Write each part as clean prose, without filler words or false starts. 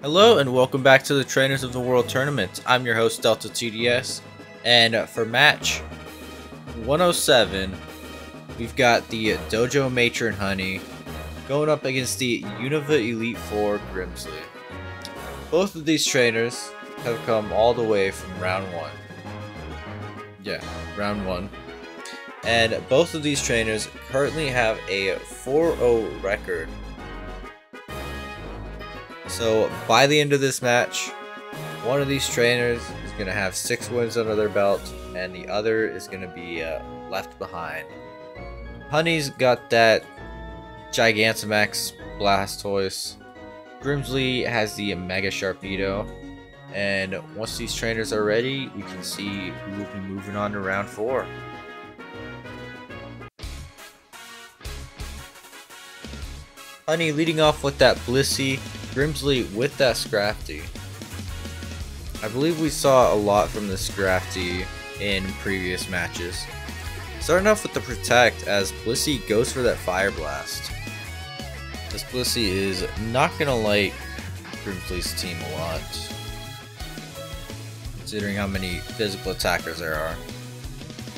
Hello and welcome back to the Trainers of the World Tournament. I'm your host DeltaTDS, and for match 107, we've got the Dojo Matron Honey going up against the Unova Elite 4 Grimsley. Both of these trainers have come all the way from round 1. Yeah, round 1. And both of these trainers currently have a 4-0 record. So by the end of this match, one of these trainers is going to have 6 wins under their belt, and the other is going to be left behind. Honey's got that Gigantamax Blastoise. Grimsley has the Mega Sharpedo. And once these trainers are ready, we can see who will be moving on to round 4. Honey leading off with that Blissey, Grimsley with that Scrafty. I believe we saw a lot from the Scrafty in previous matches. Starting off with the Protect as Blissey goes for that Fire Blast. This Blissey is not going to like Grimsley's team a lot, considering how many physical attackers there are.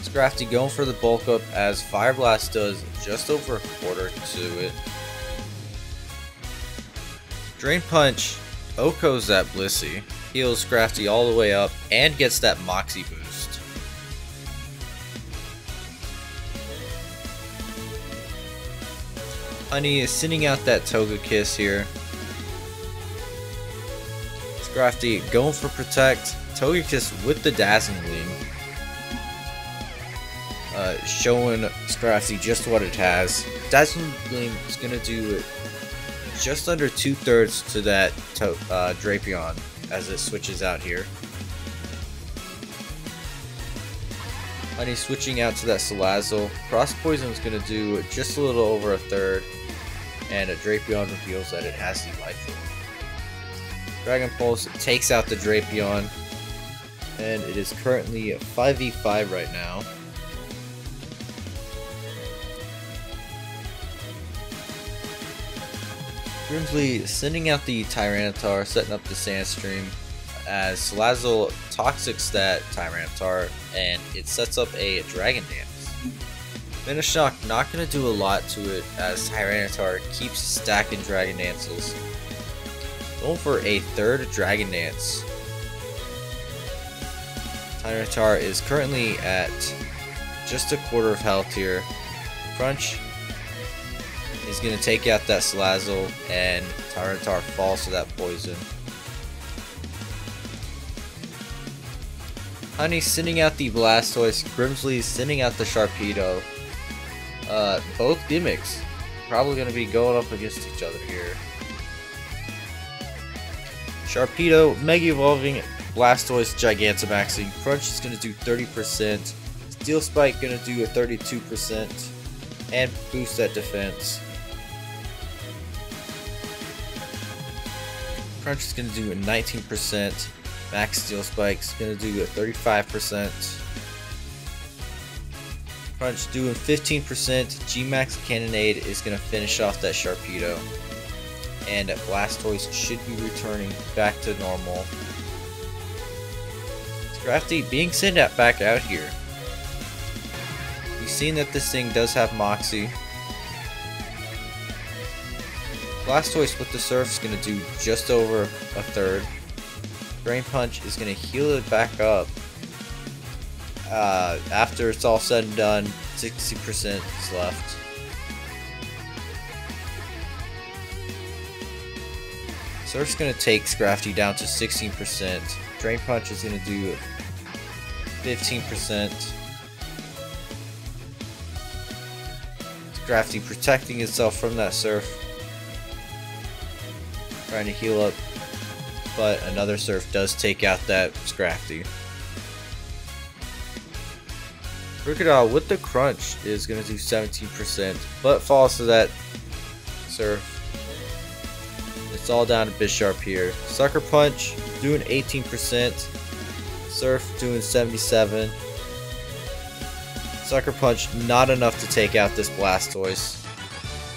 Scrafty going for the bulk up as Fire Blast does just over a quarter to it. Drain Punch OHKOs that Blissey, heals Scrafty all the way up, and gets that Moxie boost. Honey is sending out that Togekiss here. Scrafty going for Protect, Togekiss with the Dazzling Gleam. Showing Scrafty just what it has. Dazzling Gleam is going to do just under 2/3 to that Drapion as it switches out here. Honey switching out to that Salazzle. Cross Poison is going to do just a little over a third, and a Drapion reveals that it has the Life Orb. Dragon Pulse takes out the Drapion, and it is currently 5v5 right now. Grimsley sending out the Tyranitar, setting up the Sandstream as Salazzle Toxics that Tyranitar, and it sets up a Dragon Dance. Finish Shock not going to do a lot to it as Tyranitar keeps stacking Dragon Dances. Going for a third Dragon Dance. Tyranitar is currently at just a quarter of health here. Crunch is going to take out that Salazzle, and Tyranitar falls to that poison. Honey sending out the Blastoise, Grimsley sending out the Sharpedo. Both gimmicks probably going to be going up against each other here. Sharpedo Mega Evolving Blastoise Gigantamaxing. Crunch is going to do 30%. Steel Spike going to do a 32% and boost that defense. Crunch is going to do a 19%, Max Steel Spike is going to do a 35%, Crunch doing 15%, G-Max Cannonade is going to finish off that Sharpedo, and Blastoise should be returning back to normal. Scrafty being sent back out here. We've seen that this thing does have Moxie. Blastoise with the Surf is going to do just over a third. Drain Punch is going to heal it back up. After it's all said and done, 60% is left. Surf's going to take Scrafty down to 16%. Drain Punch is going to do 15%. Scrafty protecting itself from that Surf. Trying to heal up, but another Surf does take out that Scrafty. Krookodile with the Crunch is going to do 17%, but falls to that Surf. It's all down to Bisharp here. Sucker Punch doing 18%, Surf doing 77%. Sucker Punch not enough to take out this Blastoise.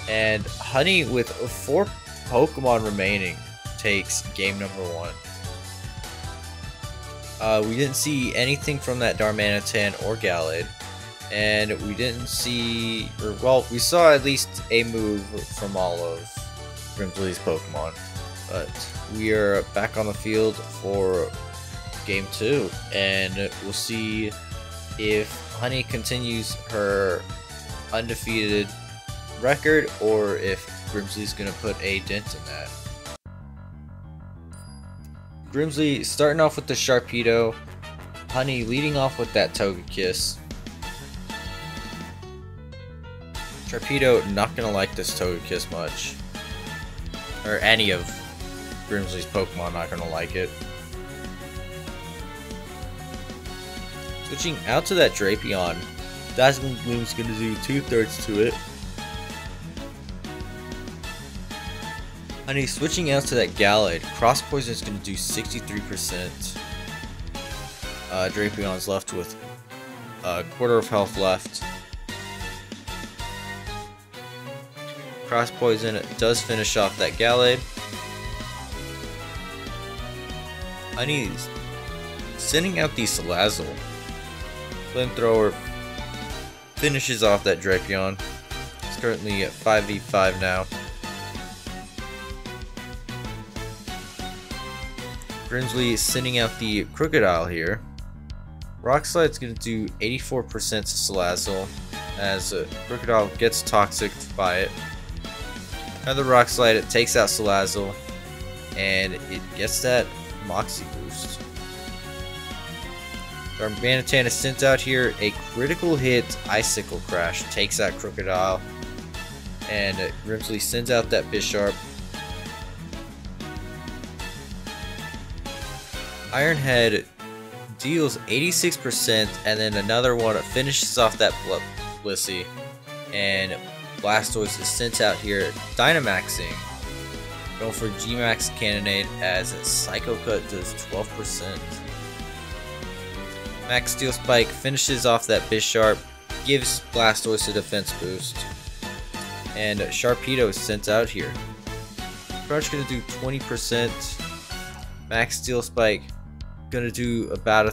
And Honey with 4 Pokemon remaining takes game number 1. We didn't see anything from that Darmanitan or Gallade, and we didn't see, or well, we saw at least a move from all of Grimsley's Pokemon, but we are back on the field for game 2, and we'll see if Honey continues her undefeated record or if Grimsley's gonna put a dent in that. Grimsley starting off with the Sharpedo, Honey leading off with that Togekiss. Sharpedo not gonna like this Togekiss much, or any of Grimsley's Pokemon not gonna like it. Switching out to that Drapion, Dazzling Gleam's gonna do 2/3 to it. Honey switching out to that Gallade, Cross Poison is gonna do 63%. Drapion's left with a quarter of health left. Cross Poison does finish off that Gallade. Honey's sending out the Salazzle. Flamethrower finishes off that Drapion. It's currently at 5v5 now. Grimsley sending out the Crocodile here. Rock Slide's going to do 84% to Salazzle as Crocodile gets toxic by it. Another Rock Slide, it takes out Salazzle and it gets that Moxie boost. Darmanitan is sent out here, a critical hit Icicle Crash takes out Crocodile, and Grimsley sends out that Bisharp. Iron Head deals 86%, and then another one finishes off that Blissey, and Blastoise is sent out here Dynamaxing, going for G-Max Cannonade as Psycho Cut does 12%. Max Steel Spike finishes off that Bisharp, gives Blastoise a defense boost, and Sharpedo is sent out here. Crunch gonna do 20%, Max Steel Spike gonna do about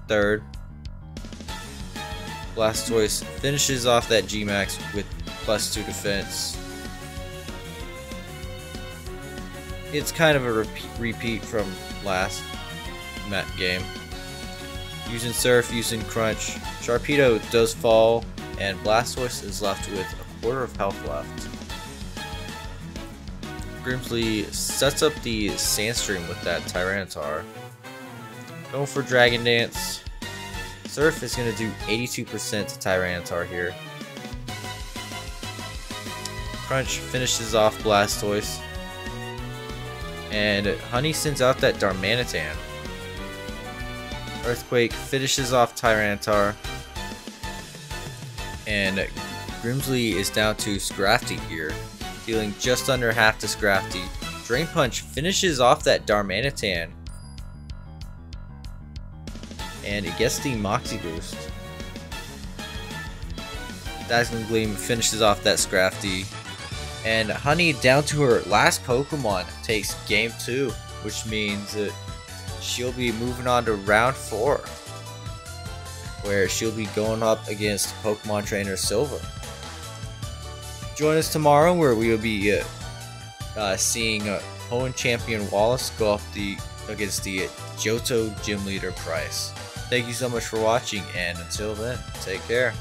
1/3. Blastoise finishes off that G-Max with +2 defense. It's kind of a repeat from last game. Using Surf, using Crunch, Sharpedo does fall, and Blastoise is left with a quarter of health left. Grimsley sets up the Sandstream with that Tyranitar. Going for Dragon Dance. Surf is going to do 82% to Tyranitar here. Crunch finishes off Blastoise. And Honey sends out that Darmanitan. Earthquake finishes off Tyranitar. And Grimsley is down to Scrafty here, dealing just under half to Scrafty. Drain Punch finishes off that Darmanitan. And it gets the Moxie boost. Dazzling Gleam finishes off that Scrafty. And Honey, down to her last Pokemon, takes game 2, which means that she'll be moving on to round 4, where she'll be going up against Pokemon Trainer Silver. Join us tomorrow, where we will be seeing Hoenn Champion Wallace go up against the Johto Gym Leader Price. Thank you so much for watching, and until then, take care.